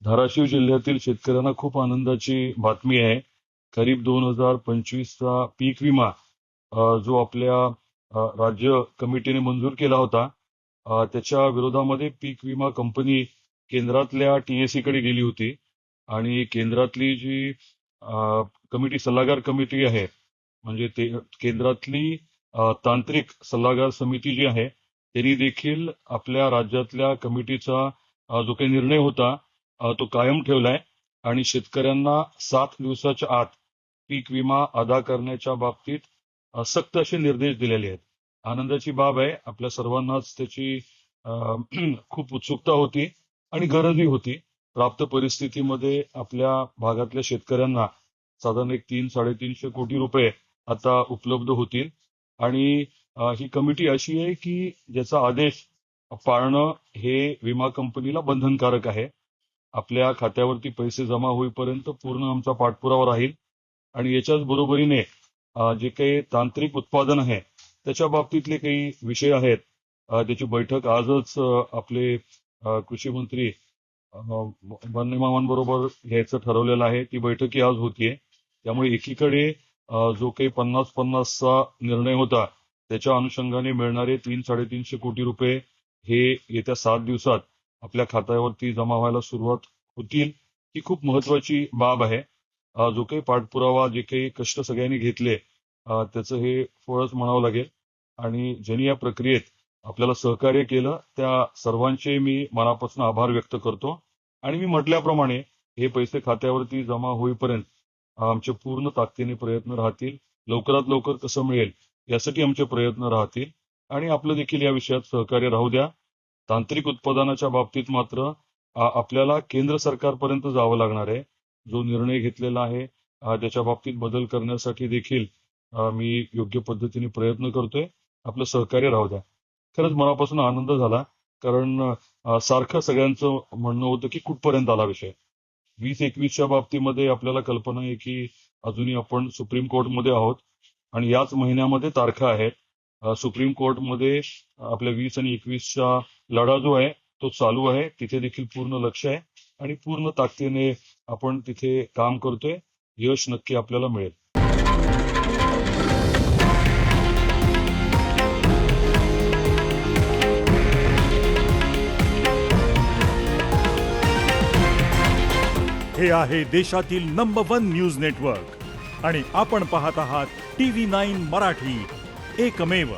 धाराशिव जिल्ह्यातील शेतकऱ्यांना खूप आनंदाची बातमी आहे. खरीप 2025चा पीक विमा जो आपल्या राज्य कमिटीने मंजूर केला होता, त्याच्या विरोधामध्ये पीक विमा कंपनी केंद्रातल्या TSE कडे गेली होती आणि केंद्रातली जी कमिटी सल्लागार कमिटी आहे, म्हणजे ते केंद्रातली तांत्रिक सल्लागार समिती जी आहे, त्यांनी देखील आपल्या राज्यातल्या कमिटीचा जो काही निर्णय होता तो कायम ठेवलाय आणि शेतकऱ्यांना 7 दिवसाच्या आत पीक विमा अदा करण्याच्या बाबतीत सक्त असे निर्देश दिलेले आहेत. आनंदाची बाब आहे. आपल्या सर्वांनाच त्याची खूप उत्सुकता होती आणि गरजही होती. प्राप्त परिस्थितीमध्ये आपल्या भागातल्या शेतकऱ्यांना साधारण एक 300-350 कोटी रुपये आता उपलब्ध होतील आणि ही कमिटी अशी आहे की ज्याचा आदेश पाळणं हे विमा कंपनीला बंधनकारक आहे. आपल्या खात्यावरती पैसे जमा होईपर्यंत पूर्ण आमचा पाठपुरावा राहील आणि याच्याच बरोबरीने जे काही तांत्रिक उत्पादन आहे त्याच्या बाबतीतले काही विषय आहेत, त्याची बैठक आजच आपले कृषी मंत्री बन्नेमामांबरोबर घ्यायचं ठरवलेलं आहे. ती बैठकही आज होतीये. त्यामुळे एकीकडे जो काही 50-50चा निर्णय होता त्याच्या अनुषंगाने मिळणारे 300-350 कोटी रुपये हे येत्या 7 दिवसात आपल्या खात्यावरती जमा व्हायला सुरुवात होतील. ही खूप महत्वाची बाब आहे. जो काही पाठपुरावा, जे काही कष्ट सगळ्यांनी घेतले, त्याचं हे फळच म्हणावं लागेल आणि ज्यांनी या प्रक्रियेत आपल्याला सहकार्य केलं त्या सर्वांचे मी मनापासून आभार व्यक्त करतो. आणि मी म्हटल्याप्रमाणे हे पैसे खात्यावरती जमा होईपर्यंत आमचे पूर्ण ताकदीने प्रयत्न राहतील. लवकरात लवकर कसं मिळेल यासाठी आमचे प्रयत्न राहतील आणि आपलं देखील या विषयात सहकार्य राहू द्या. तांत्रिक उत्पादनाच्या बाबतीत मात्र आपल्याला केंद्र सरकारपर्यंत जावं लागणार आहे. जो निर्णय घेतलेला आहे त्याच्या बाबतीत बदल करण्यासाठी देखील मी योग्य पद्धतीने प्रयत्न करतोय. आपलं सहकार्य राहू द्या. खरंच मनापासून आनंद झाला, कारण सारखं सगळ्यांचं म्हणणं होतं की कुठपर्यंत आला विषय. 2021च्या बाबतीमध्ये आपल्याला कल्पना आहे की अजूनही आपण सुप्रीम कोर्टमध्ये आहोत आणि याच महिन्यामध्ये तारखा आहेत. सुप्रीम कोर्टमध्ये आपल्या 20 आणि 21चा लढा जो आहे तो चालू आहे. तिथे देखील पूर्ण लक्ष आहे आणि पूर्ण ताकदीने आपण तिथे काम करतोय. यश नक्की आपल्याला मिळेल. हे आहे देशातील नंबर 1 न्यूज नेटवर्क आणि आपण पाहत आहात TV9 मराठी, एकमेव.